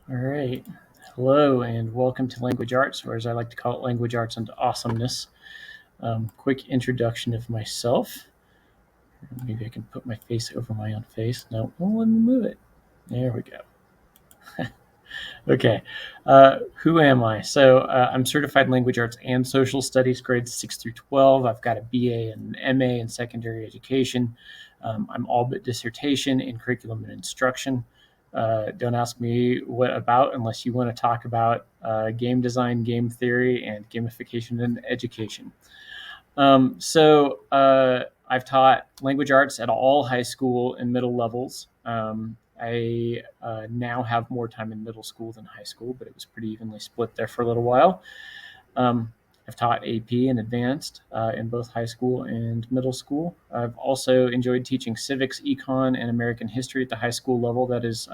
All right. Hello and welcome to Language Arts, or as I like to call it, Language Arts and Awesomeness. Quick introduction of myself. Maybe I can put my face over my own face. No, won't let me move it. There we go. Okay. Who am I? I'm certified language arts and social studies, grades 6 through 12. I've got a BA and an MA in secondary education. I'm all but dissertation in curriculum and instruction. Don't ask me what about unless you want to talk about game design, game theory, and gamification in education. I've taught language arts at all high school and middle levels. I now have more time in middle school than high school, but it was pretty evenly split there for a little while. Um, I've taught AP and advanced in both high school and middle school. I've also enjoyed teaching civics, econ, and American history at the high school level. That is,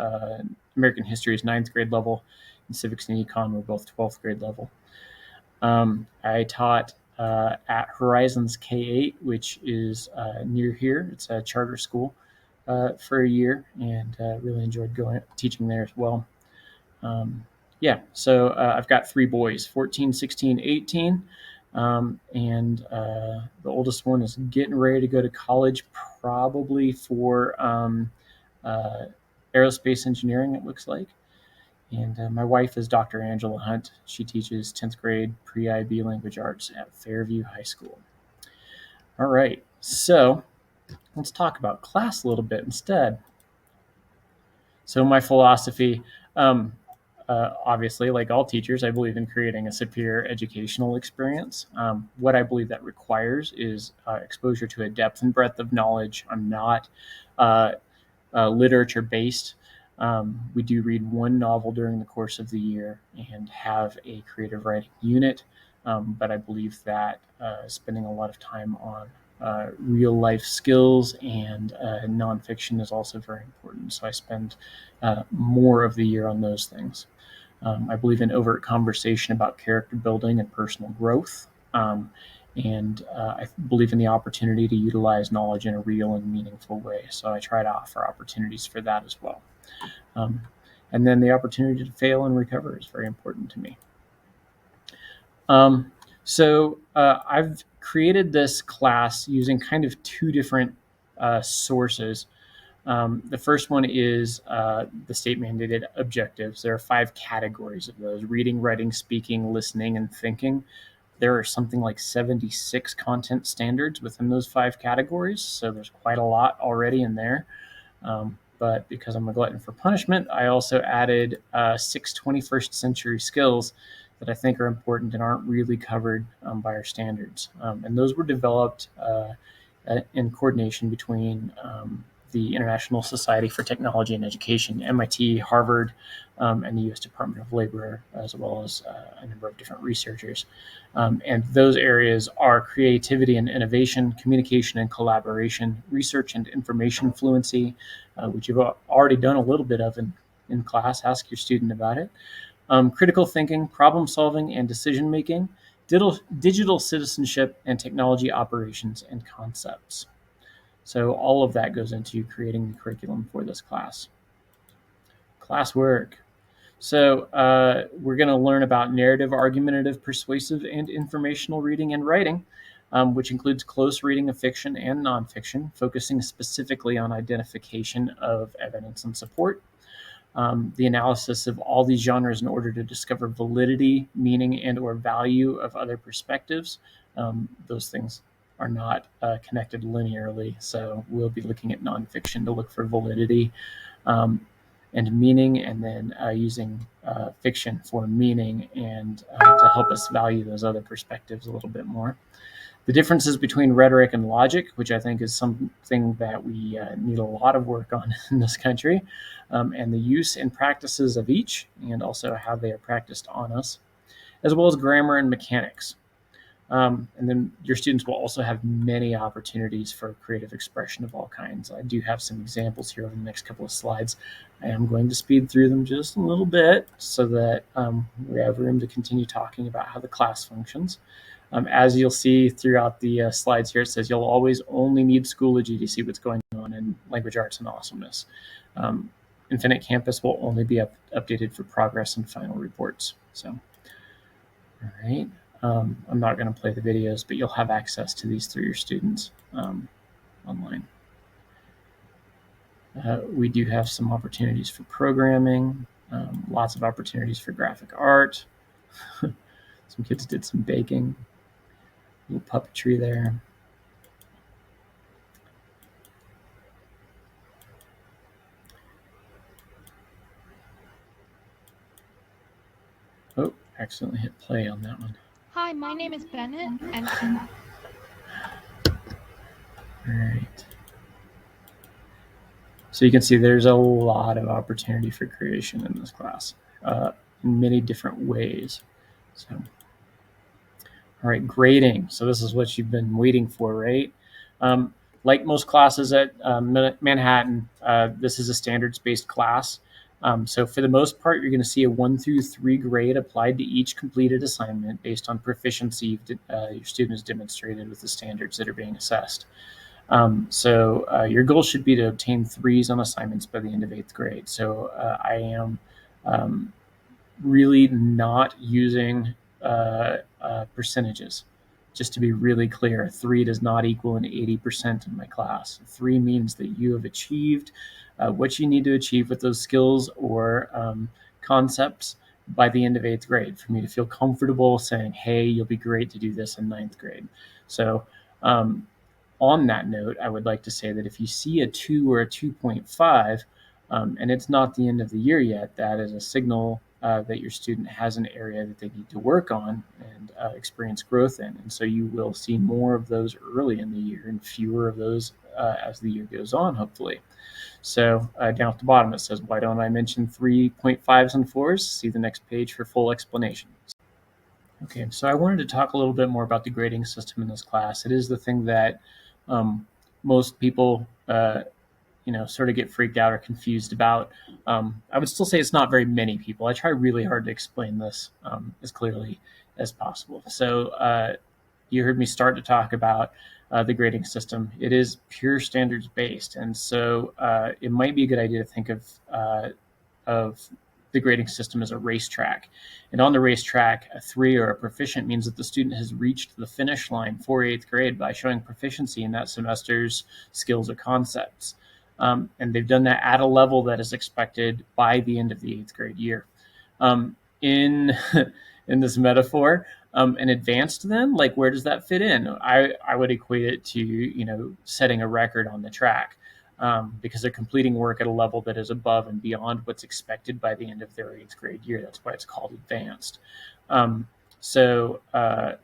American history is ninth grade level, and civics and econ were both 12th grade level. I taught at Horizons K-8, which is near here. It's a charter school for a year, and really enjoyed teaching there as well. I've got three boys, 14, 16, 18. And the oldest one is getting ready to go to college, probably for aerospace engineering, it looks like. And my wife is Dr. Angela Hunt. She teaches 10th grade pre-IB language arts at Fairview High School. All right, so let's talk about class a little bit instead. So my philosophy, obviously, like all teachers, I believe in creating a superior educational experience. What I believe that requires is exposure to a depth and breadth of knowledge. I'm not literature-based. We do read one novel during the course of the year and have a creative writing unit, but I believe that spending a lot of time on real life skills and nonfiction is also very important. So I spend more of the year on those things. I believe in overt conversation about character building and personal growth. I believe in the opportunity to utilize knowledge in a real and meaningful way. So I try to offer opportunities for that as well. And then the opportunity to fail and recover is very important to me. I've created this class using kind of two different sources. The first one is the state mandated objectives. There are 5 categories of those: reading, writing, speaking, listening, and thinking. There are something like 76 content standards within those 5 categories, so there's quite a lot already in there. But because I'm a glutton for punishment, I also added 6 21st century skills that I think are important and aren't really covered by our standards. And those were developed in coordination between the International Society for Technology and Education, MIT, Harvard, and the U.S. Department of Labor, as well as a number of different researchers. And those areas are creativity and innovation, communication and collaboration, research and information fluency, which you've already done a little bit of in class. Ask your student about it. Critical thinking, problem solving, and decision making, digital citizenship, and technology operations and concepts. So all of that goes into creating the curriculum for this class. Classwork. So we're going to learn about narrative, argumentative, persuasive, and informational reading and writing, which includes close reading of fiction and nonfiction, focusing specifically on identification of evidence and support. The analysis of all these genres in order to discover validity, meaning, and or value of other perspectives. Those things are not connected linearly, so we'll be looking at nonfiction to look for validity and meaning, and then using fiction for meaning and to help us value those other perspectives a little bit more. The differences between rhetoric and logic, which I think is something that we need a lot of work on in this country, and the use and practices of each, and also how they are practiced on us, as well as grammar and mechanics. And then your students will also have many opportunities for creative expression of all kinds. I do have some examples here over the next couple of slides. I am going to speed through them just a little bit so that we have room to continue talking about how the class functions. As you'll see throughout the slides here, it says you'll always only need Schoology to see what's going on in language arts and awesomeness. Infinite Campus will only be updated for progress and final reports. So, all right. I'm not going to play the videos, but you'll have access to these through your students online. We do have some opportunities for programming, lots of opportunities for graphic art. Some kids did some baking, a little puppetry there. Oh, accidentally hit play on that one. Hi, my name is Bennett, and All right. So you can see there's a lot of opportunity for creation in this class, in many different ways. So, all right, grading. So this is what you've been waiting for, right? Like most classes at Manhattan, this is a standards-based class. So for the most part, you're going to see a 1 through 3 grade applied to each completed assignment based on proficiency your student has demonstrated with the standards that are being assessed. So your goal should be to obtain 3s on assignments by the end of 8th grade. So I am really not using percentages. Just to be really clear, 3 does not equal an 80% in my class. 3 means that you have achieved what you need to achieve with those skills or concepts by the end of 8th grade for me to feel comfortable saying, hey, you'll be great to do this in 9th grade. So on that note, I would like to say that if you see a 2 or a 2.5, and it's not the end of the year yet, that is a signal that your student has an area that they need to work on and experience growth in. And so you will see more of those early in the year and fewer of those as the year goes on, hopefully. So down at the bottom, it says, why don't I mention 3.5s and 4s? See the next page for full explanation. Okay, so I wanted to talk a little bit more about the grading system in this class. It is the thing that most people sort of get freaked out or confused about. I would still say it's not very many people. I try really hard to explain this as clearly as possible. So you heard me start to talk about the grading system. It is pure standards based, and so it might be a good idea to think of the grading system as a racetrack. And on the racetrack, a 3 or a proficient means that the student has reached the finish line for 8th grade by showing proficiency in that semester's skills or concepts. And they've done that at a level that is expected by the end of the 8th grade year. In this metaphor, an advanced then, like where does that fit in? I would equate it to setting a record on the track. Because they're completing work at a level that is above and beyond what's expected by the end of their 8th grade year. That's why it's called advanced.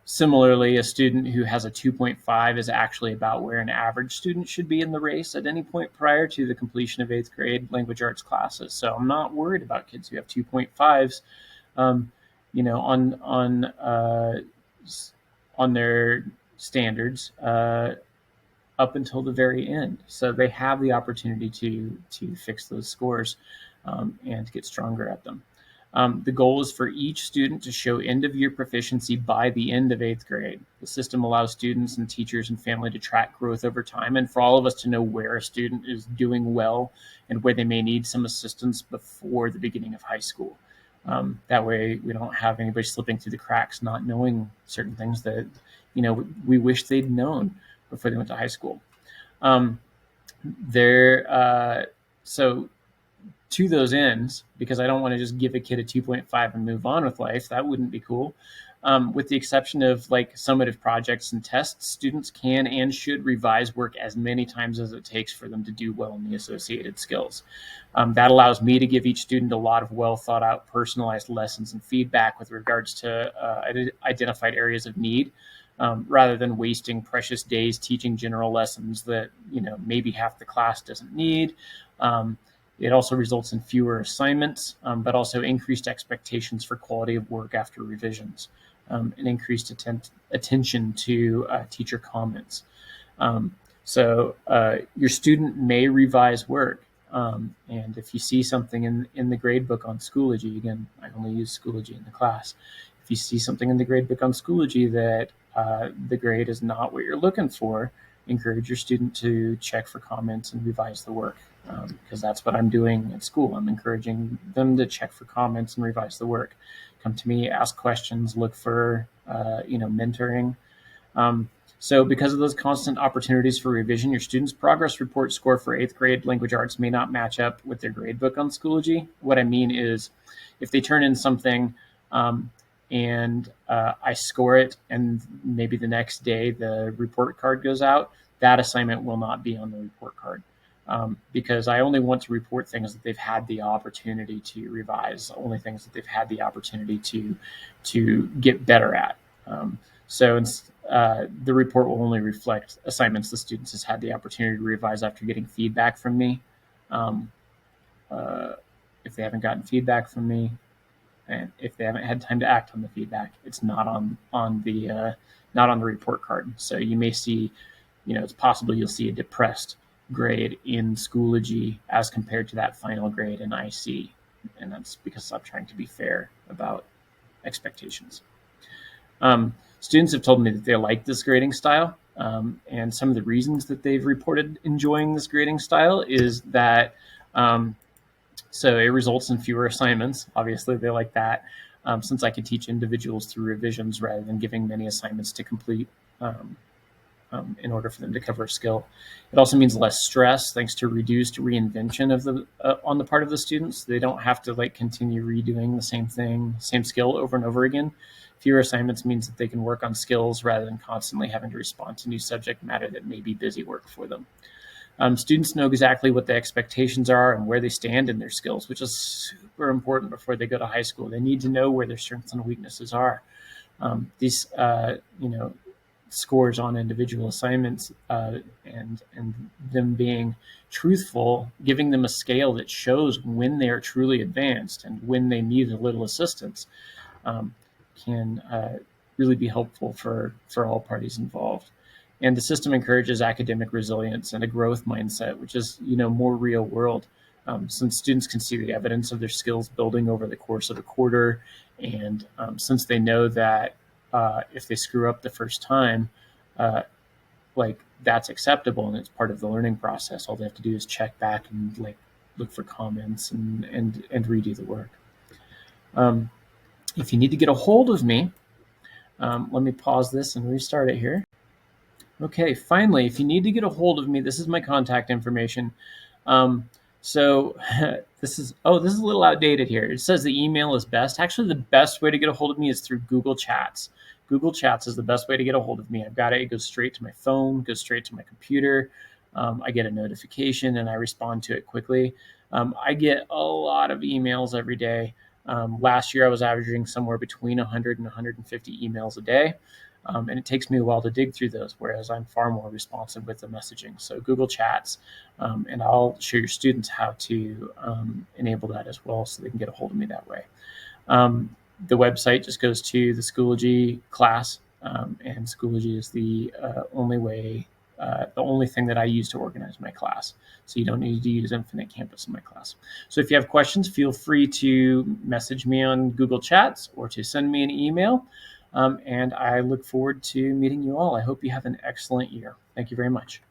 Similarly, a student who has a 2.5 is actually about where an average student should be in the race at any point prior to the completion of 8th grade language arts classes. So I'm not worried about kids who have 2.5s, on their standards up until the very end. So they have the opportunity to fix those scores and get stronger at them. The goal is for each student to show end-of-year proficiency by the end of 8th grade. The system allows students and teachers and family to track growth over time and for all of us to know where a student is doing well and where they may need some assistance before the beginning of high school. That way we don't have anybody slipping through the cracks, not knowing certain things that we wish they'd known before they went to high school. So to those ends, because I don't want to just give a kid a 2.5 and move on with life, that wouldn't be cool. With the exception of like summative projects and tests, students can and should revise work as many times as it takes for them to do well in the associated skills. That allows me to give each student a lot of well thought out, personalized lessons and feedback with regards to identified areas of need. Rather than wasting precious days teaching general lessons that maybe half the class doesn't need. It also results in fewer assignments, but also increased expectations for quality of work after revisions, and increased attention to teacher comments. So your student may revise work, and if you see something in the gradebook on Schoology, again, I only use Schoology in the class. If you see something in the gradebook on Schoology that the grade is not what you're looking for, encourage your student to check for comments and revise the work because that's what I'm doing at school. I'm encouraging them to check for comments and revise the work. Come to me, ask questions, look for mentoring. Um, so, because of those constant opportunities for revision, your students' progress report score for eighth grade language arts may not match up with their grade book on Schoology. What I mean is, if they turn in something and I score it, and maybe the next day the report card goes out, that assignment will not be on the report card. Because I only want to report things that they've had the opportunity to revise, only things that they've had the opportunity to get better at. So the report will only reflect assignments the students has had the opportunity to revise after getting feedback from me. Um, if they haven't gotten feedback from me, and if they haven't had time to act on the feedback, it's not on the report card. So you may see, it's possible you'll see a depressed grade in Schoology as compared to that final grade in IC, and that's because I'm trying to be fair about expectations. Students have told me that they like this grading style, and some of the reasons that they've reported enjoying this grading style is that so it results in fewer assignments. Obviously, they like that, since I can teach individuals through revisions rather than giving many assignments to complete in order for them to cover a skill. It also means less stress thanks to reduced reinvention of the on the part of the students. They don't have to continue redoing the same thing, same skill over and over again. Fewer assignments means that they can work on skills rather than constantly having to respond to new subject matter that may be busy work for them. Students know exactly what the expectations are and where they stand in their skills, which is super important before they go to high school. They need to know where their strengths and weaknesses are. These scores on individual assignments and them being truthful, giving them a scale that shows when they are truly advanced and when they need a little assistance, can really be helpful for all parties involved. And the system encourages academic resilience and a growth mindset, which is more real world. Since students can see the evidence of their skills building over the course of a quarter, and since they know that if they screw up the first time, that's acceptable and it's part of the learning process. All they have to do is check back and look for comments and redo the work. If you need to get a hold of me, let me pause this and restart it here. Okay, finally, if you need to get a hold of me, this is my contact information. So this is a little outdated here. It says the email is best. Actually, the best way to get a hold of me is through Google Chats. Google Chats is the best way to get a hold of me. I've got it. It goes straight to my phone, goes straight to my computer. I get a notification and I respond to it quickly. I get a lot of emails every day. Last year, I was averaging somewhere between 100 and 150 emails a day. And it takes me a while to dig through those, whereas I'm far more responsive with the messaging. So Google Chats, and I'll show your students how to enable that as well so they can get a hold of me that way. The website just goes to the Schoology class, and Schoology is the only thing that I use to organize my class. So you don't need to use Infinite Campus in my class. So if you have questions, feel free to message me on Google Chats or to send me an email. And I look forward to meeting you all. I hope you have an excellent year. Thank you very much.